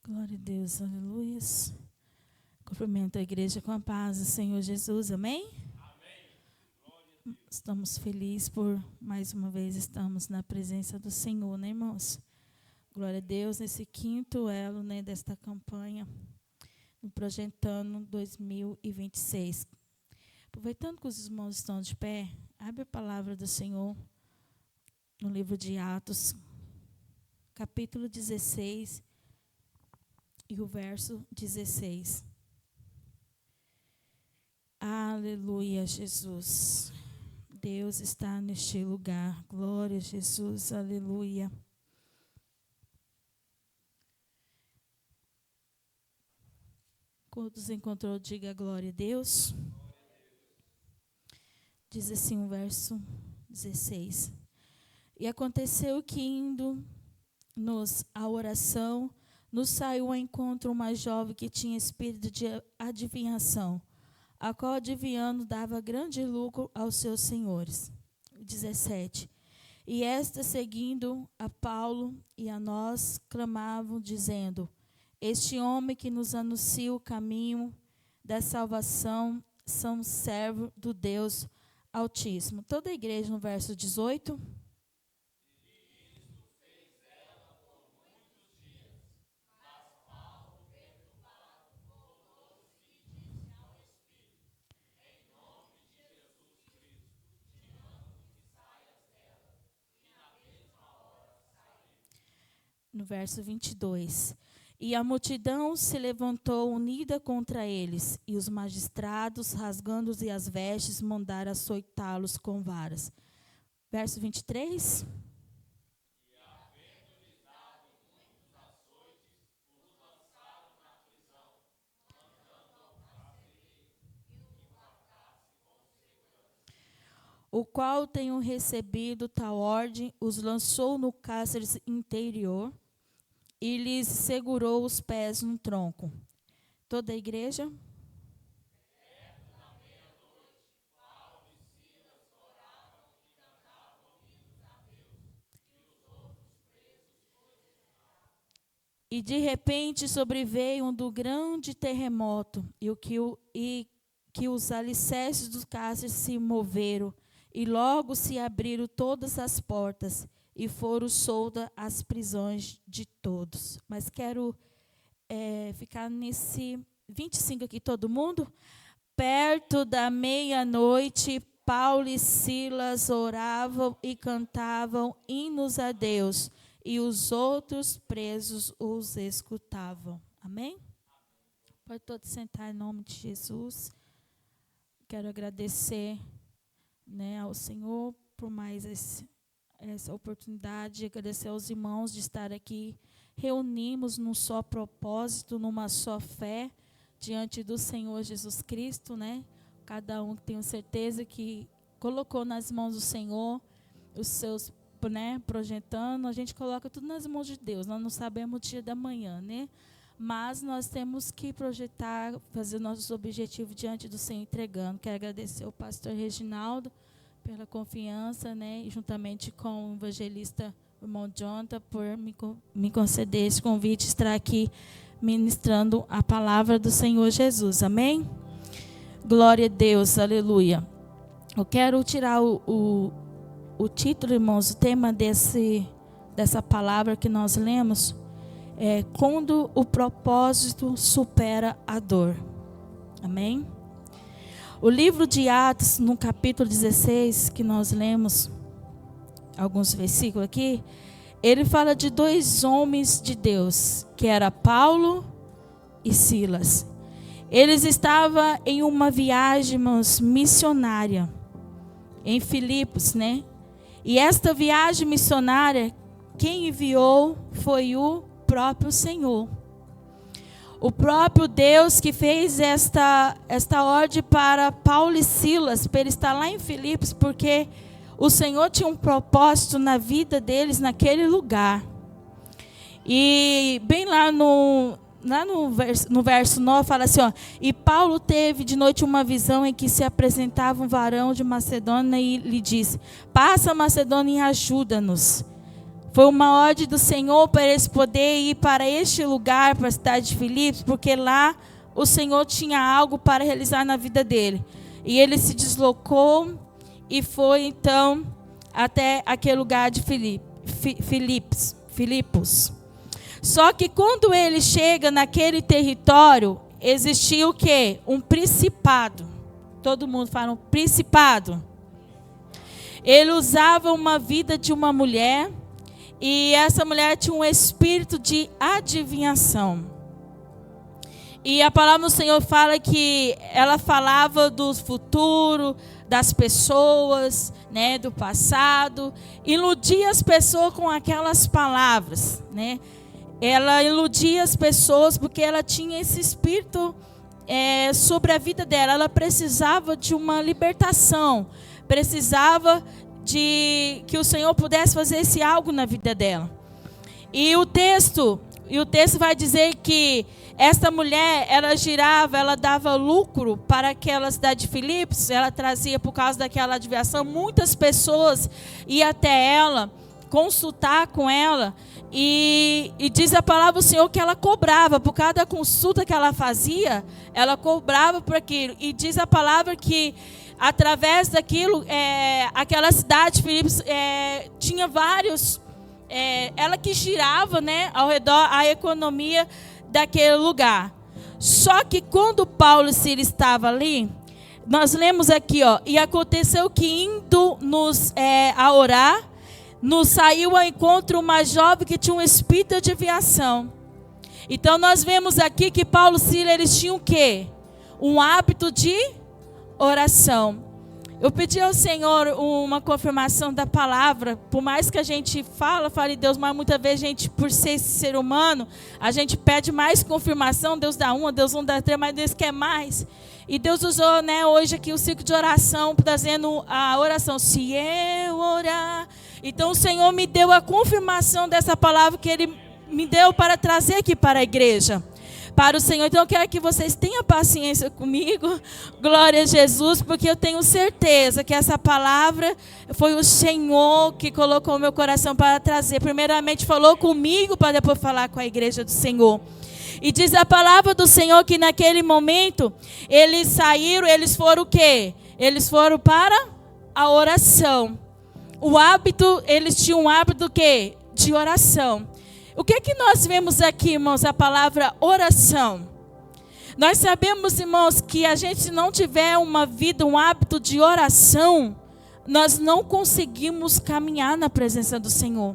Glória a Deus, aleluia. Cumprimento a igreja com a paz do Senhor Jesus, amém? Amém. Estamos felizes por mais uma vez estamos na presença do Senhor, né, irmãos? Glória a Deus, nesse quinto elo, né, desta campanha, no Projetando 2026. Aproveitando que os irmãos estão de pé, abre a palavra do Senhor no livro de Atos, capítulo 16, e o verso 16. Aleluia, Jesus. Deus está neste lugar. Glória a Jesus, aleluia. Quantos encontrou, diga glória a Deus. Diz assim o verso 16. E aconteceu que, indo-nos à oração, nos saiu ao encontro uma jovem que tinha espírito de adivinhação, a qual, adivinhando, dava grande lucro aos seus senhores. 17. E esta, seguindo a Paulo e a nós, clamavam, dizendo: Este homem que nos anuncia o caminho da salvação são servo do Deus Altíssimo. Toda a igreja no verso 18. No verso 22. E a multidão se levantou unida contra eles, e os magistrados, rasgando-lhes as vestes, mandaram açoitá-los com varas. Verso 23. O qual, tendo recebido tal ordem, os lançou no cárcere interior e lhes segurou os pés no tronco. Toda a igreja. E de repente sobreveio um grande terremoto, e que os alicerces do cárcere se moveram, e logo se abriram todas as portas, e foram soltas as prisões de todos. Mas quero ficar nesse 25 aqui, todo mundo. Perto da meia-noite, Paulo e Silas oravam e cantavam hinos a Deus, e os outros presos os escutavam. Amém? Pode todos sentar em nome de Jesus. Quero agradecer, né, ao Senhor por mais essa oportunidade, agradecer aos irmãos de estar aqui, reunimos num só propósito, numa só fé, diante do Senhor Jesus Cristo, né? Cada um tenho certeza que colocou nas mãos do Senhor os seus, né, projetando, a gente coloca tudo nas mãos de Deus, nós não sabemos o dia da manhã, né? Mas nós temos que projetar, fazer nossos objetivos diante do Senhor, entregando. Quero agradecer ao pastor Reginaldo pela confiança, né, e juntamente com o evangelista, o irmão Jonathan, por me conceder esse convite, estar aqui ministrando a palavra do Senhor Jesus. Amém? Glória a Deus, aleluia. Eu quero tirar o título, irmãos, o tema dessa palavra que nós lemos é quando o propósito supera a dor. Amém? O livro de Atos, no capítulo 16, que nós lemos alguns versículos aqui, ele fala de dois homens de Deus, que era Paulo e Silas. Eles estavam em uma viagem missionária em Filipos, né? E esta viagem missionária, quem enviou foi o próprio Senhor. O próprio Deus que fez esta ordem para Paulo e Silas, para ele estar lá em Filipos, porque o Senhor tinha um propósito na vida deles naquele lugar. E bem lá no verso 9, fala assim, ó, e Paulo teve de noite uma visão em que se apresentava um varão de Macedônia e lhe disse: Passa, Macedônia, e ajuda-nos. Foi uma ordem do Senhor para eles poderem ir para este lugar, para a cidade de Filipos, porque lá o Senhor tinha algo para realizar na vida dele. E ele se deslocou e foi então até aquele lugar de Filipos. Só que quando ele chega naquele território, existia o quê? Um principado. Todo mundo fala um principado. Ele usava uma vida de uma mulher, e essa mulher tinha um espírito de adivinhação. E a palavra do Senhor fala que ela falava do futuro, das pessoas, né, do passado, iludia as pessoas com aquelas palavras, né? Ela iludia as pessoas porque ela tinha esse espírito sobre a vida dela. Ela precisava de uma libertação, precisava de que o Senhor pudesse fazer esse algo na vida dela. E o texto vai dizer que essa mulher, ela girava, ela dava lucro para aquela cidade de Filipos, ela trazia, por causa daquela adivinhação, muitas pessoas iam até ela, consultar com ela, e diz a palavra do Senhor que ela cobrava, por cada consulta que ela fazia, ela cobrava por aquilo, e diz a palavra que através daquilo, aquela cidade de Filipos tinha vários, ela que girava, né, ao redor a economia daquele lugar. Só que quando Paulo e Silas estavam ali, nós lemos aqui, ó, e aconteceu que indo a orar, nos saiu ao encontro uma jovem que tinha um espírito de adivinhação. Então nós vemos aqui que Paulo e Silas, eles tinham o quê? Um hábito de oração. Eu pedi ao Senhor uma confirmação da palavra, por mais que a gente fale Deus, mas muitas vezes a gente, por ser ser humano, a gente pede mais confirmação, Deus dá uma, Deus não dá três, mas Deus quer mais. E Deus usou, né, hoje aqui o ciclo de oração, trazendo a oração, se eu orar. Então o Senhor me deu a confirmação dessa palavra que Ele me deu para trazer aqui para a igreja. Para o Senhor. Então eu quero que vocês tenham paciência comigo, glória a Jesus, porque eu tenho certeza que essa palavra foi o Senhor que colocou no meu coração para trazer. Primeiramente falou comigo, para depois falar com a igreja do Senhor. E diz a palavra do Senhor que naquele momento, eles saíram, eles foram o quê? Eles foram para a oração. O hábito, eles tinham um hábito do quê? De oração. O que é que nós vemos aqui, irmãos? A palavra oração. Nós sabemos, irmãos, que a gente se não tiver uma vida, um hábito de oração, nós não conseguimos caminhar na presença do Senhor.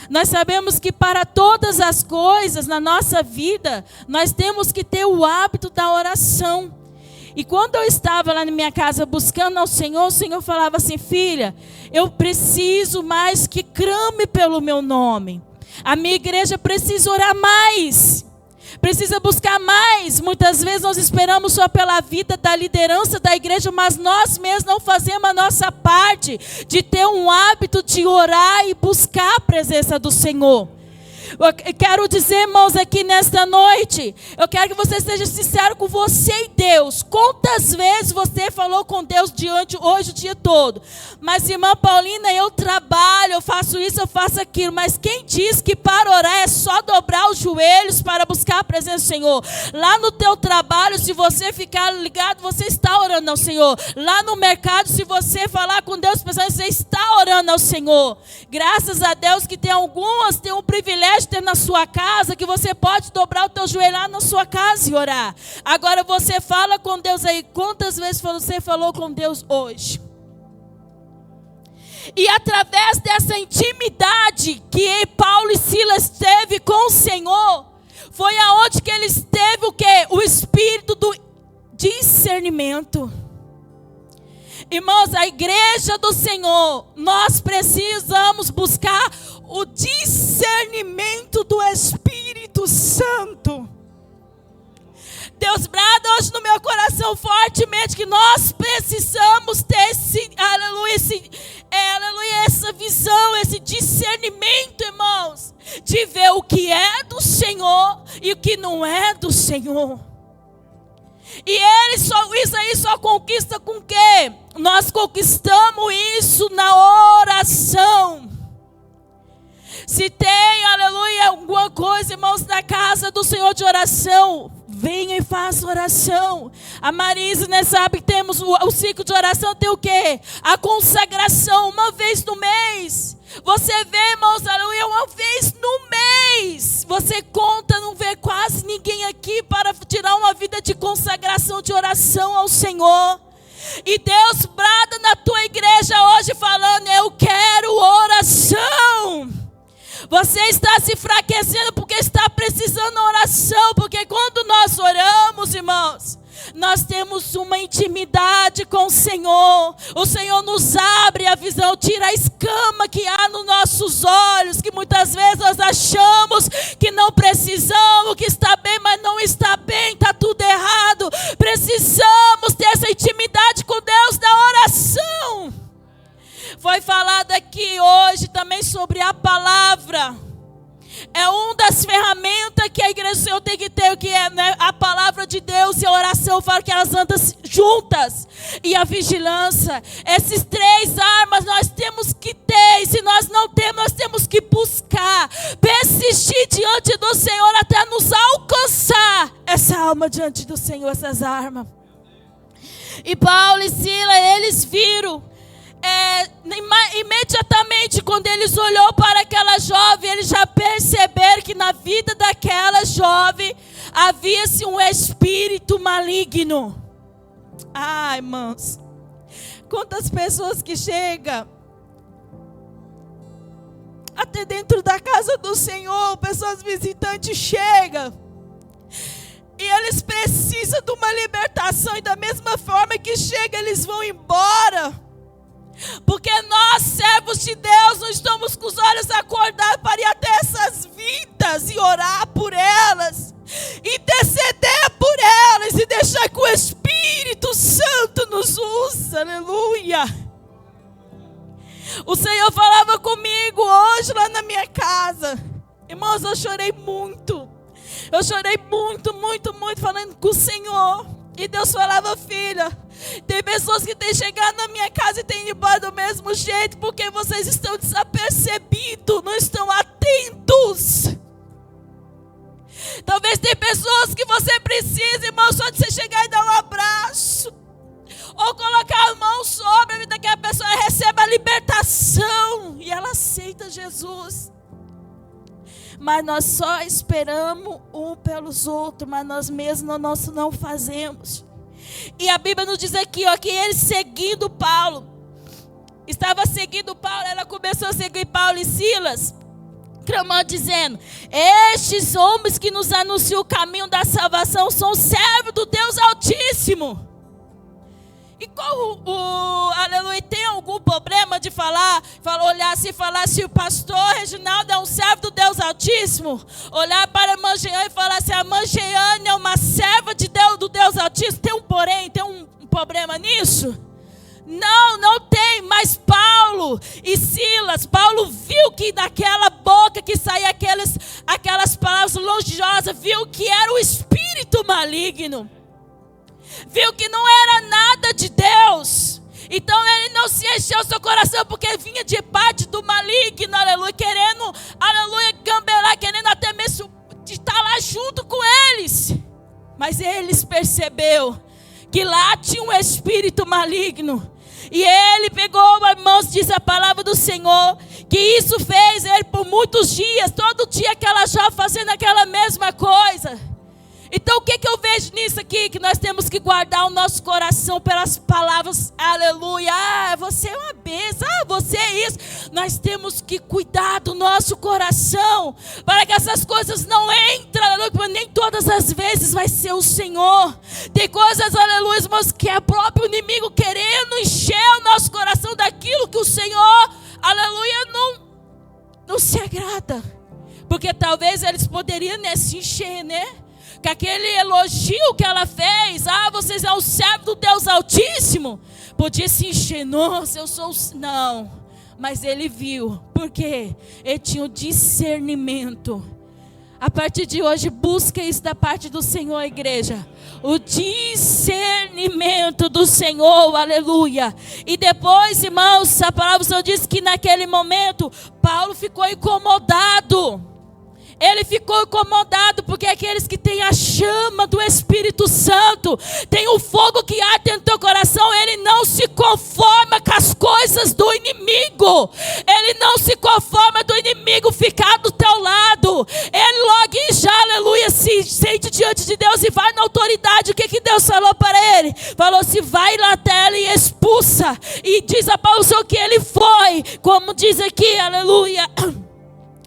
Nós sabemos que para todas as coisas na nossa vida, nós temos que ter o hábito da oração. E quando eu estava lá na minha casa buscando ao Senhor, o Senhor falava assim, filha, eu preciso mais que clame pelo meu nome. A minha igreja precisa orar mais, precisa buscar mais. Muitas vezes nós esperamos só pela vida da liderança da igreja, mas nós mesmos não fazemos a nossa parte de ter um hábito de orar e buscar a presença do Senhor. Eu quero dizer, irmãos, aqui nesta noite, eu quero que você seja sincero com você e Deus. Quantas vezes você falou com Deus hoje o dia todo? Mas, irmã Paulina, eu trabalho, eu faço isso, eu faço aquilo. Mas quem diz que para orar é só dobrar os joelhos para buscar a presença do Senhor? Lá no teu trabalho, se você ficar ligado, você está orando ao Senhor. Lá no mercado, se você falar com Deus, você está orando ao Senhor. Graças a Deus que tem algumas, tem um privilégio de ter na sua casa, que você pode dobrar o teu joelho lá na sua casa e orar. Agora você fala com Deus aí. Quantas vezes você falou com Deus hoje? E através dessa intimidade que Paulo e Silas teve com o Senhor, foi aonde que eles teve o quê? O espírito do discernimento. Irmãos, a igreja do Senhor, nós precisamos buscar o discernimento do Espírito Santo. Deus brada hoje no meu coração fortemente que nós precisamos ter essa visão, esse discernimento, irmãos, de ver o que é do Senhor e o que não é do Senhor. E isso aí só conquista com o quê? Nós conquistamos isso na oração. Se tem, aleluia, alguma coisa, irmãos, na casa do Senhor de oração, venha e faça oração. A Marisa, né, sabe que temos o ciclo de oração, tem o quê? A consagração, uma vez no mês. Você vê, irmãos, aleluia, uma vez no mês. Você conta, não vê quase ninguém aqui para tirar uma vida de consagração, de oração ao Senhor. E Deus brada na tua igreja hoje falando, eu quero oração. Você está se enfraquecendo porque está precisando de oração. Porque quando nós oramos, irmãos, nós temos uma intimidade com o Senhor. O Senhor nos abre a visão, tira a escama que há nos nossos olhos, que muitas vezes nós achamos que não precisamos, que está bem, mas não está bem, está tudo errado. Precisamos ter essa intimidade com Deus na oração. Foi falado aqui hoje também sobre a palavra. É uma das ferramentas que a igreja do Senhor tem que ter, que é, né, a palavra de Deus e a oração. Eu falo que elas andam juntas. E a vigilância. Essas três armas nós temos que ter. E se nós não temos, nós temos que buscar. Persistir diante do Senhor até nos alcançar essa alma diante do Senhor, essas armas. E Paulo e Silas, eles viram. Imediatamente quando eles olhou para aquela jovem, eles já perceberam que na vida daquela jovem havia-se um espírito maligno. Ai, irmãos, quantas pessoas que chegam até dentro da casa do Senhor, pessoas visitantes chegam e eles precisam de uma libertação, e da mesma forma que chegam, eles vão embora. Porque nós, servos de Deus, não estamos com os olhos acordados para ir até essas vidas e orar por elas, interceder por elas e deixar que o Espírito Santo nos use. Aleluia. O Senhor falava comigo hoje lá na minha casa. Irmãos, eu chorei muito. Eu chorei muito, muito, muito falando com o Senhor. E Deus falava, filha, tem pessoas que têm chegado na minha casa e têm ido embora do mesmo jeito, porque vocês estão desapercebidos, não estão atentos. Talvez tem pessoas que você precisa, irmão, só de você chegar e dar um abraço, ou colocar a mão sobre a vida daquela pessoa, recebe a libertação e ela aceita Jesus. Mas nós só esperamos um pelos outros, mas nós mesmos não fazemos. E a Bíblia nos diz aqui, ó, que ele seguindo Paulo, estava seguindo Paulo, ela começou a seguir Paulo e Silas, clamando, dizendo, estes homens que nos anunciam o caminho da salvação são servos do Deus Altíssimo. E aleluia, tem algum problema de olhar assim e falar se o pastor Reginaldo é um servo do Deus Altíssimo? Olhar para a irmã Jeane e falar se a irmã Jeane é uma serva de Deus, do Deus Altíssimo? Tem um porém, tem um problema nisso? Não, não tem. Mas Paulo e Silas, Paulo viu que daquela boca que saía aquelas palavras longiosas, viu que era o espírito maligno. Viu que não era nada de Deus. Então ele não se encheu o seu coração, porque vinha de parte do maligno, aleluia, querendo, aleluia, gambelar, querendo até mesmo estar lá junto com eles. Mas eles percebeu que lá tinha um espírito maligno. E ele pegou, irmãos, diz a palavra do Senhor, que isso fez ele por muitos dias, todo dia aquela jovem fazendo aquela mesma coisa. Então o que eu vejo nisso aqui? Que nós temos que guardar o nosso coração pelas palavras, aleluia, você é uma bênção, você é isso. Nós temos que cuidar do nosso coração, para que essas coisas não entrem, aleluia, porque nem todas as vezes vai ser o Senhor. Tem coisas, aleluia, irmãos, que é o próprio inimigo querendo encher o nosso coração daquilo que o Senhor, aleluia, não se agrada. Porque talvez eles poderiam, né, se encher, né? Que aquele elogio que ela fez, vocês são o servo do Deus Altíssimo, podia se encher, nossa, eu sou não, mas ele viu, porque ele tinha o discernimento. A partir de hoje, busca isso da parte do Senhor, igreja. O discernimento do Senhor, aleluia. E depois, irmãos, a palavra do Senhor diz que naquele momento, Paulo ficou incomodado. Ele ficou incomodado porque aqueles que têm a chama do Espírito Santo, tem o fogo que arde dentro do teu coração, ele não se conforma com as coisas do inimigo. Ele não se conforma do inimigo ficar do teu lado. Ele logo já, aleluia, se sente diante de Deus e vai na autoridade. O que Deus falou para ele? Falou: se vai lá até ela e expulsa. E diz a Paulo que ele foi, como diz aqui, aleluia.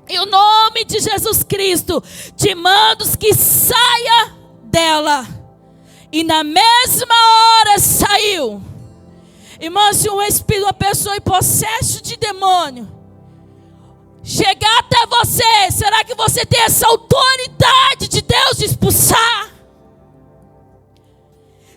Em nome de Jesus Cristo, te mando que saia dela. E na mesma hora saiu. Irmãos, se uma pessoa em possesso de demônio chegar até você, será que você tem essa autoridade de Deus de expulsar?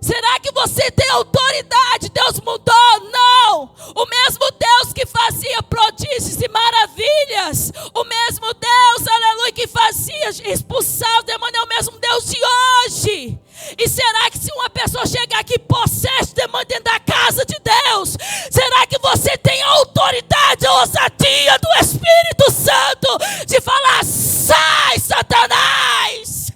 Será que você tem autoridade? Deus mudou? Não. O mesmo Deus que fazia prodígios e maravilhas, o mesmo Deus, aleluia, que fazia expulsar o demônio, é o mesmo Deus de hoje. E será que se uma pessoa chegar aqui e possesse demônio dentro da casa de Deus, será que você tem a autoridade, a ousadia do Espírito Santo de falar: sai, Satanás?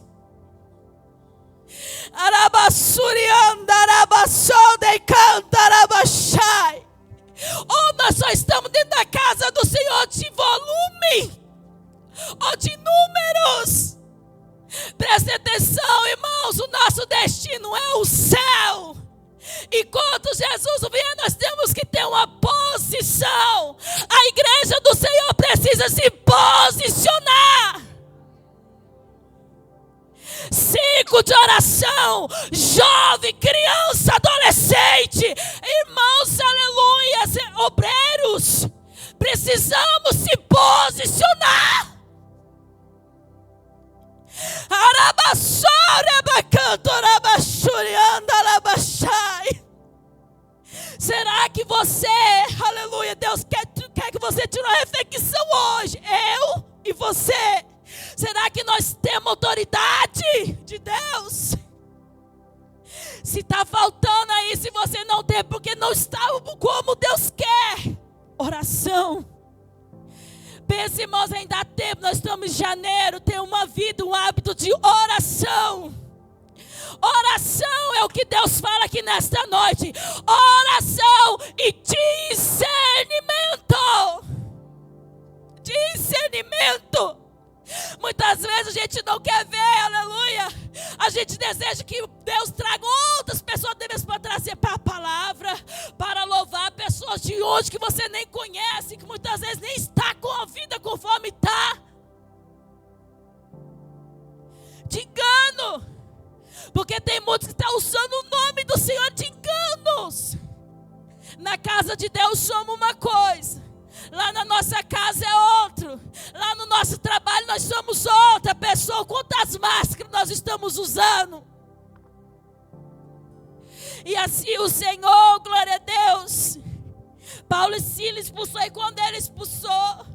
Ou nós só estamos dentro da casa do Senhor de volume ou de números. Preste atenção, irmãos, o nosso destino é o céu. E quando Jesus vier, nós temos que ter uma posição. A igreja do Senhor precisa se posicionar. 5 de oração, jovem, criança, adolescente, irmãos, aleluia, obreiros, precisamos se posicionar. Será que você, aleluia, Deus quer que você tire uma reflexão hoje, eu e você? Será que nós temos autoridade de Deus? Se está faltando aí, se você não tem, porque não está como Deus quer. Oração. Pense, irmãos, ainda há tempo, nós estamos em janeiro, tem uma vida, um hábito de oração. Oração é o que Deus fala aqui nesta noite. Oração e discernimento. Discernimento. Muitas vezes a gente não quer ver, aleluia. A gente deseja que Deus traga outras pessoas para trazer para a palavra, para louvar pessoas de hoje que você nem conhece, que muitas vezes nem está com a vida conforme está. De engano. Porque tem muitos que estão usando o nome do Senhor de enganos. Na casa de Deus somos uma coisa. Lá na nossa casa é outro. Lá no nosso trabalho nós somos outra pessoa. Quantas máscaras nós estamos usando? E assim o Senhor, glória a Deus, Paulo e Silas expulsou. E quando ele expulsou,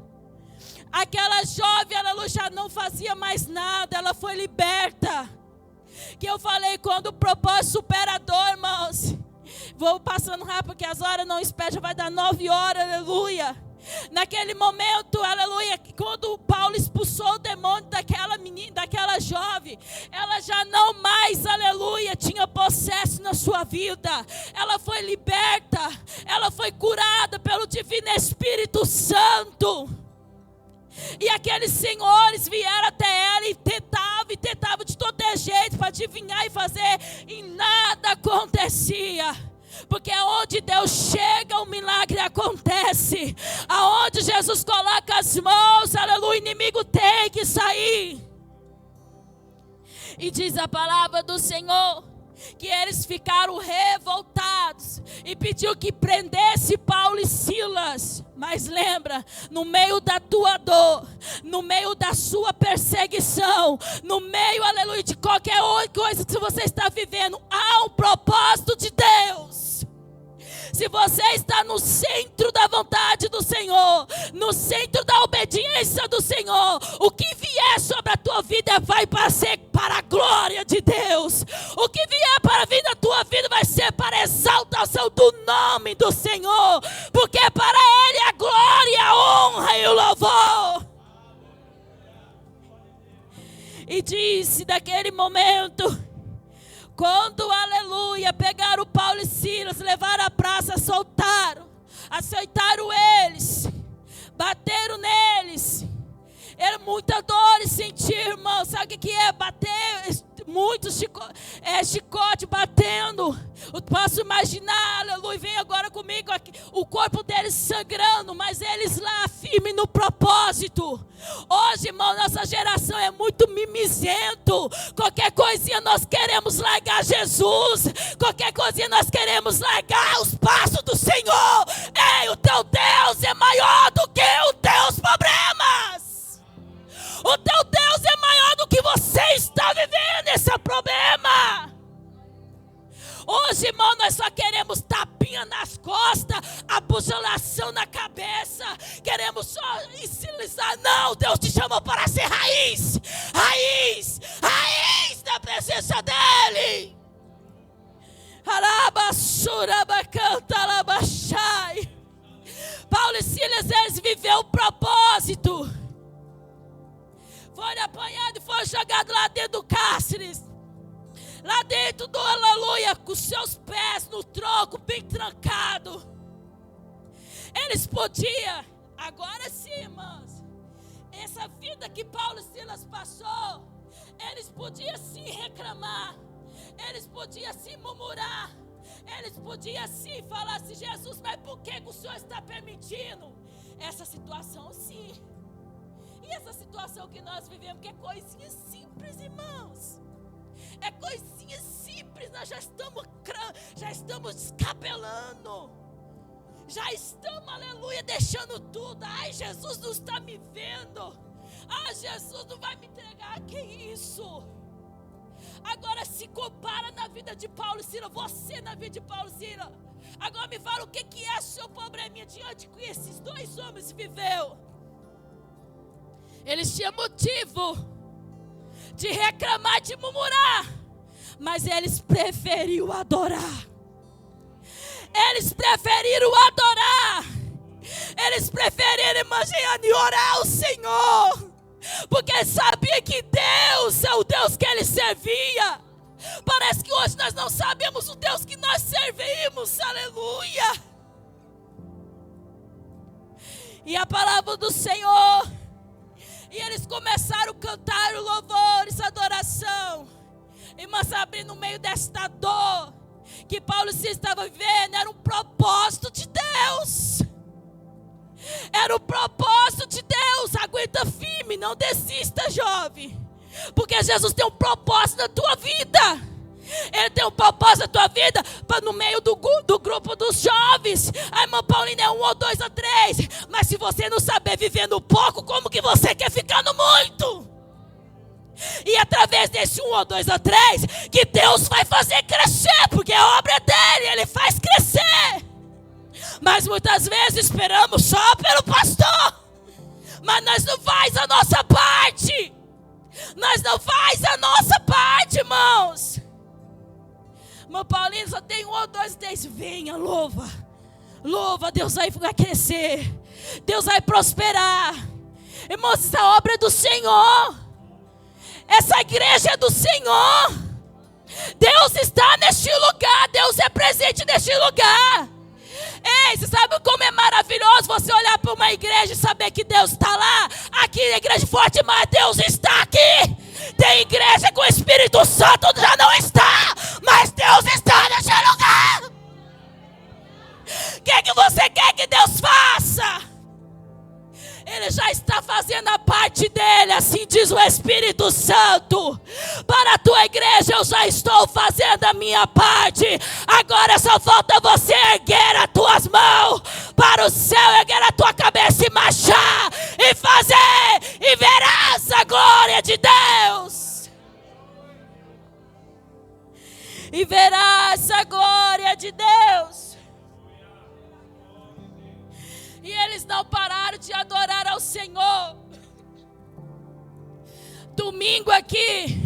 aquela jovem, ela já não fazia mais nada. Ela foi liberta. Que eu falei, quando o propósito supera a dor, irmãos. Vou passando rápido porque as horas não esperam. Já vai dar 9 horas, aleluia. Naquele momento, aleluia, quando Paulo expulsou o demônio daquela menina, daquela jovem, ela já não mais, aleluia, tinha possesso na sua vida. Ela foi liberta, ela foi curada pelo Divino Espírito Santo. E aqueles senhores vieram até ela e tentavam de todo jeito para adivinhar e fazer, e nada acontecia. Porque aonde Deus chega, o milagre acontece. Aonde Jesus coloca as mãos, aleluia, o inimigo tem que sair. E diz a palavra do Senhor que eles ficaram revoltados e pediu que prendesse Paulo e Silas. Mas lembra, no meio da tua dor, no meio da sua perseguição, no meio, aleluia, de qualquer outra coisa que você está vivendo, há um propósito de Deus. Se você está no centro da vontade do Senhor, no centro da obediência do Senhor, o que vier sobre a tua vida vai ser para a glória de Deus. O que vier para vir na tua vida vai ser para a exaltação do nome do Senhor. Porque para Ele a glória, a honra e o louvor. E disse daquele momento, quando, aleluia, pegaram Paulo e Silas, levaram à praça, açoitaram eles, bateram neles. Era muita dor e sentir, irmão. Sabe o que é bater? Muito chicote batendo. Eu posso imaginar, aleluia, vem agora comigo aqui, o corpo deles sangrando, mas eles lá firmes no propósito. Hoje, irmão, nossa geração é muito mimizento. Qualquer coisinha nós queremos largar Jesus. Qualquer coisinha nós queremos largar os passos do Senhor. Ei, o teu Deus é maior do que os teus problemas. O teu Deus é maior do que você está vivendo esse problema. Hoje, irmão, nós só queremos tapinha nas costas, abujulação na cabeça. Queremos só ensinar. Não, Deus te chamou para ser raiz. Raiz, raiz da presença dEle. Paulo e Silas, eles viveram o propósito. Foram apanhados e foram jogados lá dentro do cárcere. Lá dentro do aleluia, com seus pés no tronco, bem trancado. Eles podiam, agora sim, irmãos, essa vida que Paulo e Silas passou, eles podiam sim reclamar, eles podiam sim murmurar, eles podiam sim falar assim, Jesus, mas por que o Senhor está permitindo essa situação? Sim. E essa situação que nós vivemos, que é coisinha simples, irmãos. É coisinha simples, nós já estamos descabelando. Já estamos, aleluia, deixando tudo. Ai, Jesus não está me vendo. Ai, Jesus não vai me entregar. Que isso? Agora se compara na vida de Paulo e Silas. Você na vida de Paulo e Silas. Agora me fala o que é o seu probleminha diante que esses dois homens viveu. Eles tinham motivo de reclamar, de murmurar, mas eles preferiram adorar. Eles preferiram adorar. Eles preferiram imaginar e orar ao Senhor, porque sabia que Deus é o Deus que eles serviam. Parece que hoje nós não sabemos o Deus que nós servimos. Aleluia. E a palavra do Senhor. E eles começaram a cantar o louvores, a adoração. Irmã Sabrina, no meio desta dor que Paulo e Silas estavam vivendo, era um propósito de Deus. Era um propósito de Deus. Aguenta firme, não desista, jovem. Porque Jesus tem um propósito na tua vida. Ele tem um propósito na tua vida. No meio do grupo dos jovens. A irmã Paulina é 1 ou 2 ou 3. Mas se você não saber viver no pouco, como que você quer ficar no muito? E através desse 1 ou 2 ou 3, que Deus vai fazer crescer. Porque a obra é dele, ele faz crescer. Mas muitas vezes esperamos só pelo pastor. Mas nós não faz a nossa parte. Nós não faz a nossa parte, irmãos. Irmão Paulinho, só tem 1 ou 2 ou 3. Venha, louva. Louva, Deus vai crescer. Deus vai prosperar. Irmãos, essa obra é do Senhor. Essa igreja é do Senhor. Deus está neste lugar. Deus é presente neste lugar. Ei, você sabe como é maravilhoso você olhar para uma igreja e saber que Deus está lá? Aqui é igreja forte, mas Deus está aqui. Tem igreja com o Espírito Santo, já não está, mas Deus está neste lugar. O que você quer que Deus faça? Ele já está fazendo a parte dele, assim diz o Espírito Santo. Para a tua igreja eu já estou fazendo a minha parte. Agora só falta você erguer as tuas mãos para o céu, erguer a tua cabeça e marchar e fazer, e verás a glória de Deus. E verás a glória de Deus. E eles não pararam de adorar ao Senhor. Domingo aqui,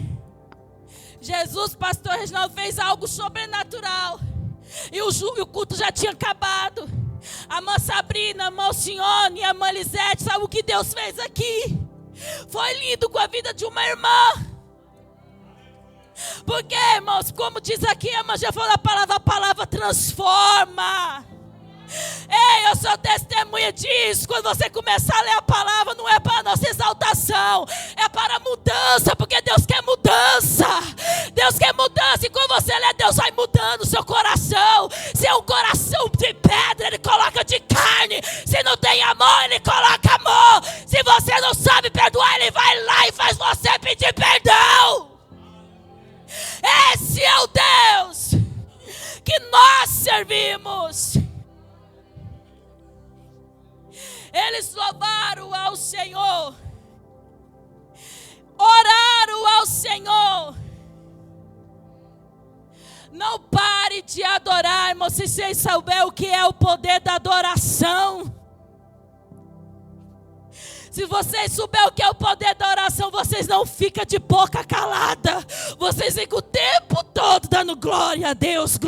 Jesus, pastor Reginaldo, fez algo sobrenatural. E o culto já tinha acabado. A irmã Sabrina, a irmã Alcione, a irmã Lisete, sabe o que Deus fez aqui? Foi lindo com a vida de uma irmã. Porque, irmãos, como diz aqui, a irmã já falou a palavra transforma. Ei, eu sou testemunha disso. Quando você começar a ler a palavra, não é para a nossa exaltação, é para a mudança, porque Deus quer mudança. Deus quer mudança, e quando você lê, Deus vai mudando o seu coração. Se é um coração de pedra, Ele coloca de carne. Se não tem amor, Ele coloca amor. Se você não sabe perdoar, Ele vai lá e faz você pedir perdão. Esse é o Deus que nós servimos. Eles louvaram ao Senhor, oraram ao Senhor. Não pare de adorar, irmão, se vocês souberem o que é o poder da adoração. Se vocês souberem o que é o poder da oração, vocês não ficam de boca calada. Vocês ficam o tempo todo dando glória a Deus,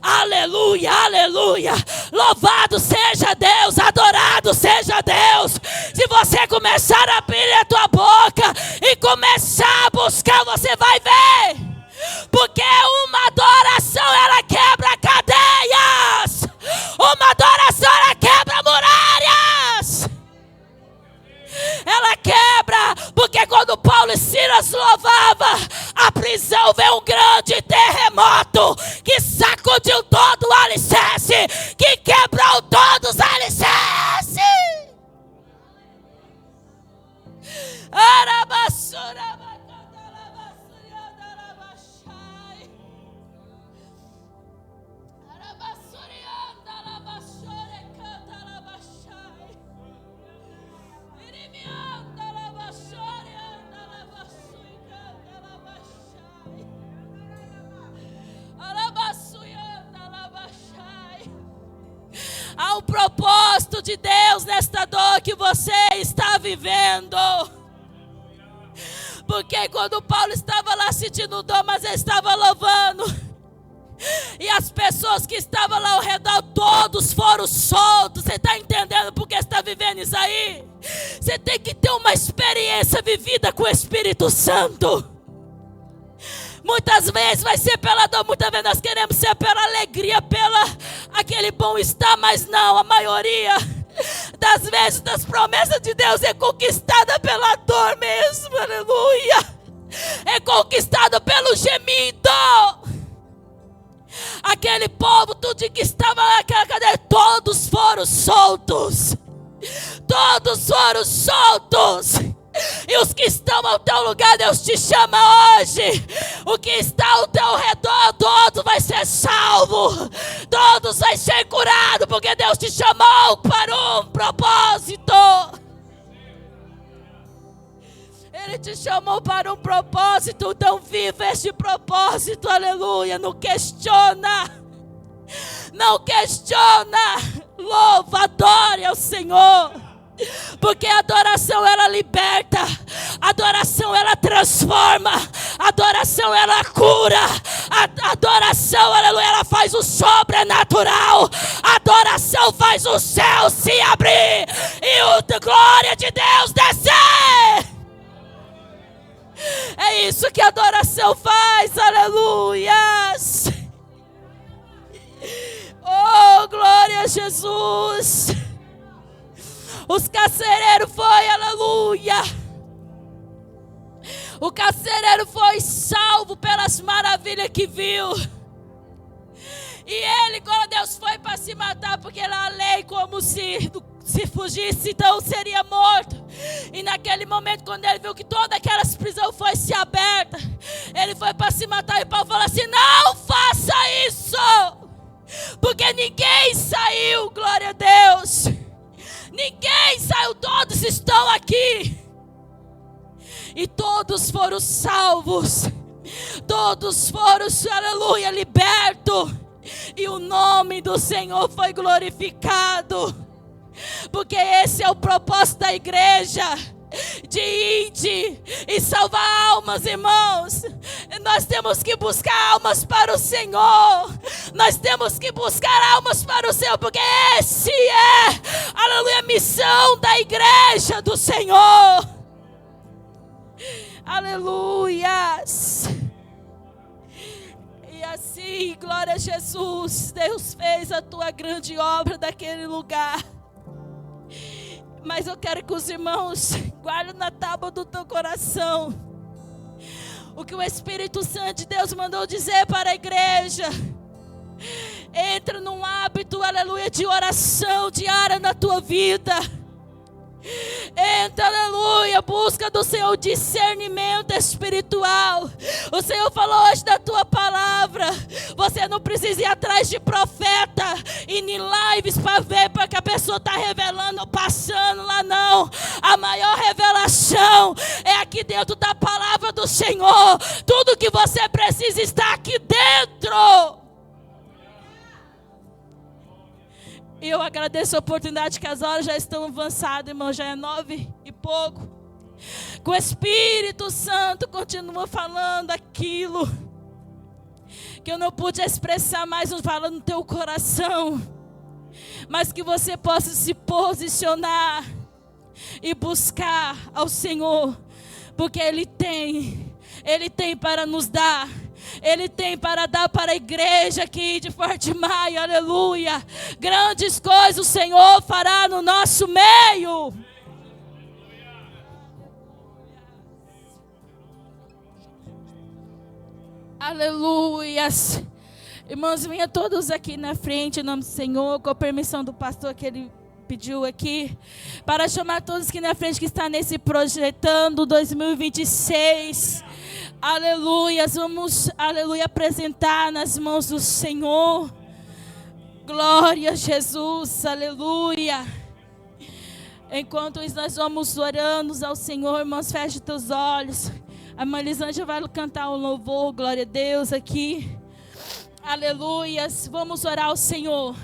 aleluia, aleluia. Louvado seja Deus, adorado seja Deus. Se você começar a abrir a tua boca e começar a buscar, você vai ver. Porque uma adoração, ela quebra cadeias. Uma adoração, ela quebra muralhas. Ela quebra, porque quando Paulo e Silas louvavam, a prisão veio um grande terremoto que sacudiu todo o alicerce, que quebrou todos os alicerces. Há um propósito de Deus nesta dor que você está vivendo. Porque quando Paulo estava lá sentindo dor, mas ele estava louvando, e as pessoas que estavam lá ao redor, todos foram soltos. Você está entendendo por que você está vivendo isso aí? Você tem que ter uma experiência vivida com o Espírito Santo. Muitas vezes vai ser pela dor, muitas vezes nós queremos ser pela alegria, pela aquele bom-estar, mas não, a maioria das vezes das promessas de Deus é conquistada pela dor mesmo, aleluia. É conquistada pelo gemido. Aquele povo, tudo que estava naquela cadeia, todos foram soltos. Todos foram soltos. E os que estão ao teu lugar, Deus te chama hoje. O que está ao teu redor, todos vai ser salvo. Todos vai ser curado, porque Deus te chamou para um propósito. Ele te chamou para um propósito, então viva este propósito, aleluia. Não questiona. Não questiona. Louva, adore ao Senhor. Porque a adoração ela liberta, a adoração ela transforma, a adoração ela cura, a adoração ela faz o sobrenatural, a adoração faz o céu se abrir e a glória de Deus descer. É isso que a adoração faz, aleluias. Oh, glória a Jesus. Os carcereiros foi, aleluia. O carcereiro foi salvo pelas maravilhas que viu. E ele, quando Deus foi para se matar, porque era a lei como se fugisse, então seria morto. E naquele momento, quando ele viu que todas aquelas prisões foi se aberta, ele foi para se matar. E Paulo falou assim: não faça isso, porque ninguém saiu, glória a Deus. Ninguém saiu, todos estão aqui. E todos foram salvos. Todos foram, aleluia, libertos. E o nome do Senhor foi glorificado. Porque esse é o propósito da igreja. De e salvar almas, irmãos. Nós temos que buscar almas para o Senhor. Nós temos que buscar almas para o Senhor, porque esse é, aleluia, a missão da igreja do Senhor. Aleluias. E assim, glória a Jesus, Deus fez a tua grande obra daquele lugar. Mas eu quero que os irmãos guardem na tábua do teu coração o que o Espírito Santo de Deus mandou dizer para a igreja. Entra num hábito, aleluia, de oração diária na tua vida. Entra, aleluia, busca do Senhor discernimento espiritual. O Senhor falou hoje da tua palavra. Você não precisa ir atrás de profeta e em lives para ver para que a pessoa está revelando ou passando lá, não. A maior revelação é aqui dentro da palavra do Senhor. Tudo que você precisa está aqui dentro. E eu agradeço a oportunidade, que as horas já estão avançadas, irmão, já é 9 e pouco. Que o Espírito Santo continua falando aquilo que eu não pude expressar mais, não fala no teu coração. Mas que você possa se posicionar e buscar ao Senhor, porque Ele tem para nos dar. Ele tem para dar para a igreja aqui de Forte Maio, aleluia. Grandes coisas o Senhor fará no nosso meio. Aleluias. Irmãos, venham todos aqui na frente, em nome do Senhor, com a permissão do pastor que ele pediu aqui, para chamar todos aqui na frente que está nesse Projetando 2026. Aleluia, vamos, aleluia, apresentar nas mãos do Senhor. Glória a Jesus, aleluia. Enquanto nós vamos orando ao Senhor, irmãos, feche teus olhos. A irmã Lisângela vai cantar um louvor, glória a Deus aqui. Aleluia, vamos orar ao Senhor.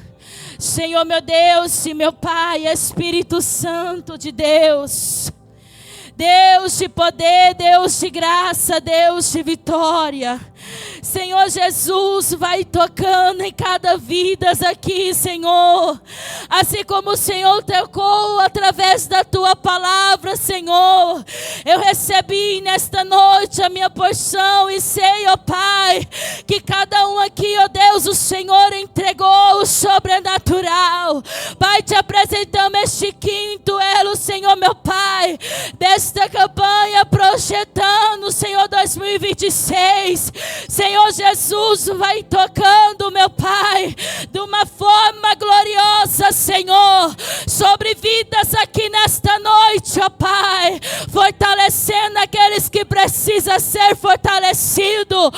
Senhor, meu Deus e meu Pai, Espírito Santo de Deus. Deus de poder, Deus de graça, Deus de vitória. Senhor Jesus, vai tocando em cada vida aqui, Senhor. Assim como o Senhor tocou através da tua palavra, Senhor. Eu recebi nesta noite a minha porção e sei, ó Pai, que cada um aqui, ó Deus, o Senhor entregou o sobrenatural. Pai, te apresentamos este quinto elo, Senhor, meu Pai, desta campanha Projetando, Senhor, 2026. Senhor Jesus, vai tocando, meu Pai, de uma forma gloriosa, Senhor, sobre vidas aqui nesta noite, ó Pai, fortalecendo aqueles que precisam ser fortalecidos,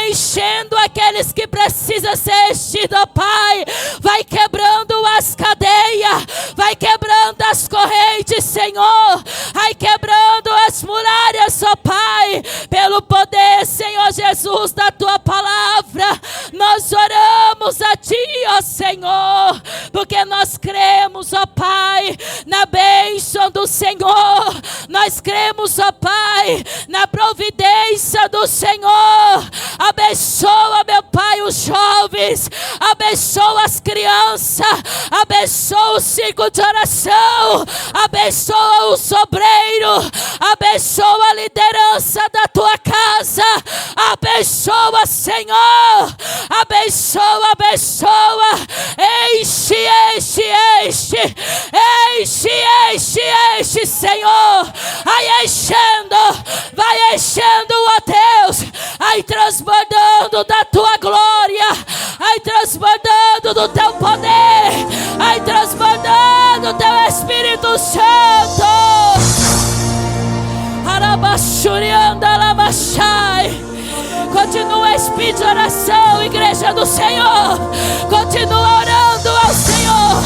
enchendo aqueles que precisam ser enchidos, ó Pai, vai quebrando as cadeias, vai quebrando as correntes, Senhor, vai quebrando as muralhas, ó Pai, pelo poder, Senhor Jesus, da tua palavra. Nós oramos a ti, ó Senhor, porque nós cremos, ó Pai, na bênção do Senhor. Nós cremos, ó Pai, na providência do Senhor. Abençoa, meu Pai, os jovens, abençoa as crianças, abençoa o ciclo de oração, abençoa o sobreiro, abençoa a liderança da tua casa, abençoa, Senhor, abençoa, abençoa, enche, enche, enche, enche, enche, enche, Senhor, vai enchendo, ó Deus, vai transbordando da tua glória, vai transbordando do teu poder, vai transbordando do teu Espírito Santo. Continua a espírito de oração, igreja do Senhor. Continua orando ao Senhor.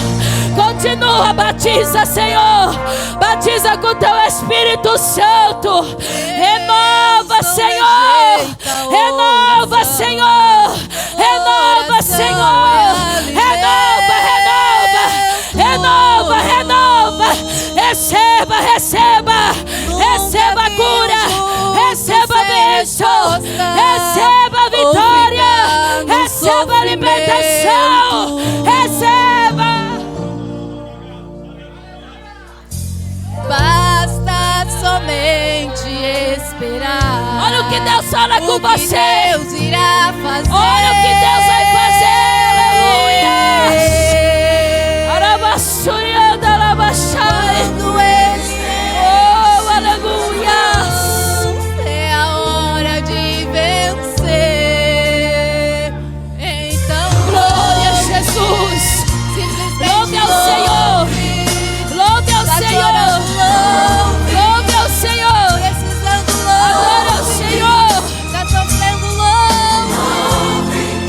Continua, batiza, Senhor. Batiza com teu Espírito Santo. Renova, Senhor. Renova, Senhor. Renova, Senhor. Renova, renova. Renova, renova. Receba, receba. Receba a cura. esperar. Olha o que Deus fala com você. Deus irá fazer. Olha o que Deus vai fazer. Aleluia. Arabaçurianda, arabaxai. Quando esse Oh, aleluia. é a hora de vencer. Então Glória a Jesus. simplesmente Louve ao Senhor. Louve ao Senhor. Louve ao Senhor. precisando Adore ao Senhor. tá sofrendo longe,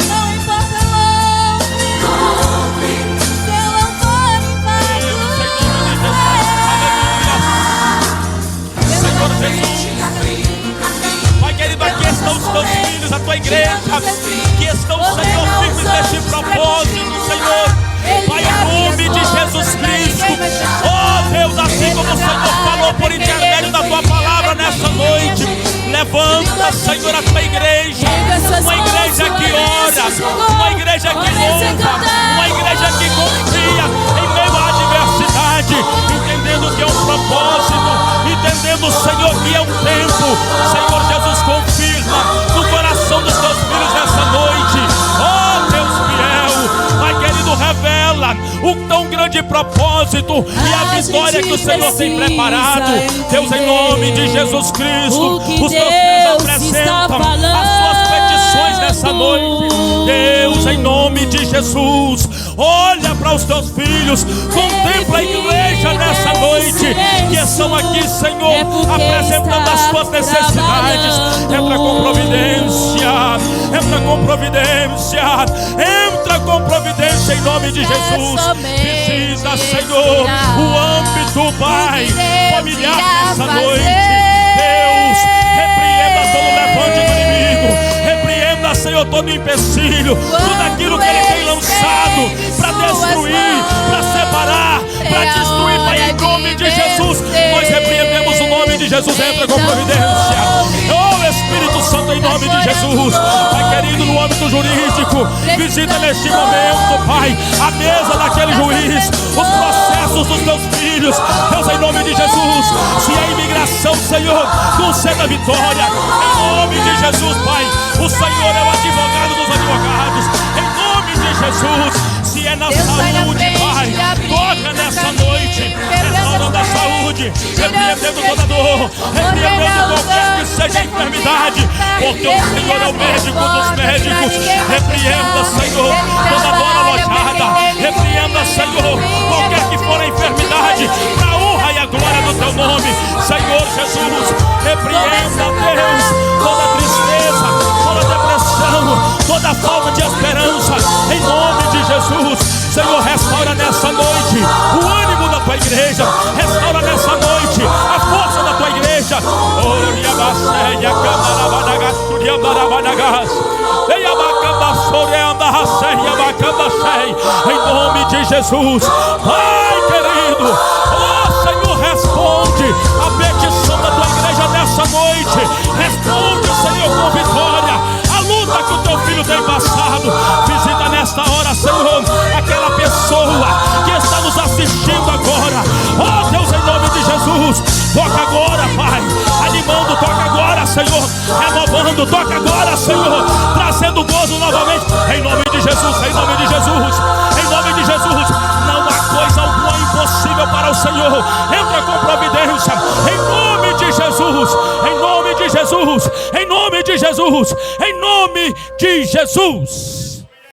não importa longe, seu amor vai Senhor Jesus, Pai querido, aqui estão os teus filhos, a tua igreja, que estão, Senhor, firmes neste propósito, Senhor. Pai, em nome de Jesus Cristo, oh Deus, assim como o Senhor falou por intermédio da tua palavra nessa noite, levanta, Senhor, a tua igreja, uma igreja que ora, uma igreja que louva, uma igreja que confia em meio à adversidade, entendendo que é um propósito, entendendo, Senhor, que é um tempo. Senhor Jesus, confirma no coração dos teus filhos nessa noite, oh Deus fiel, Pai querido, revela o tão grande propósito e a vitória que o Senhor tem preparado. Deus, em nome de Jesus Cristo, os teus filhos apresentam as suas petições nessa noite. Deus, em nome de Jesus, olha para os teus filhos, contempla a igreja nessa noite, que estão aqui, Senhor, apresentando as suas necessidades. Entra com providência, entra com providência, entra com providência em nome de Jesus. Visita, Senhor, o âmbito, Pai, familiar nessa noite. Deus, repreenda todo levante do inimigo, repreenda, Senhor, todo empecilho, tudo aquilo que ele tem lançado para destruir, para separar, para destruir, Pai, em nome de Jesus. Nós repreendemos o nome de Jesus. Entra com providência, oh Espírito Santo, em nome de Jesus. Pai querido, no âmbito jurídico, visita neste momento, Pai, a mesa daquele juiz, os processos dos teus filhos. Deus, em nome de Jesus, se é imigração, Senhor, conceda vitória, em nome de Jesus, Pai. O Senhor é o advogado dos advogados, em nome de Jesus. Se é na saúde, Pai, toca nessa noite, restaurando a saúde, repreendendo toda dor, repreendendo qualquer que seja a enfermidade, porque o Senhor é o médico dos médicos. Repreenda, Senhor, toda dor alojada, repreenda, Senhor, qualquer que for a enfermidade, para a honra e a glória do teu nome, Senhor Jesus. Repreenda, Deus, toda tristeza, toda depressão, toda falta de esperança, em nome de Jesus. Senhor, restaura nessa noite o ânimo da tua igreja, restaura nessa noite a força da tua igreja. Em nome de Jesus, Pai querido, oh Senhor, responde a petição da tua igreja nessa noite. Responde, Senhor, com vitória a luta que o teu filho tem passado. Visita nesta hora, Senhor, aquela pessoa que está nos assistindo agora. Oh Deus, em nome de Jesus, toca agora, Pai, animando, toca agora, Senhor, renovando, toca agora, Senhor, trazendo gozo novamente, em nome de Jesus, em nome de Jesus, em nome de Jesus. Não há coisa alguma impossível para o Senhor. Entra com providência, em nome de Jesus, em nome de Jesus, em nome de Jesus, em nome de Jesus.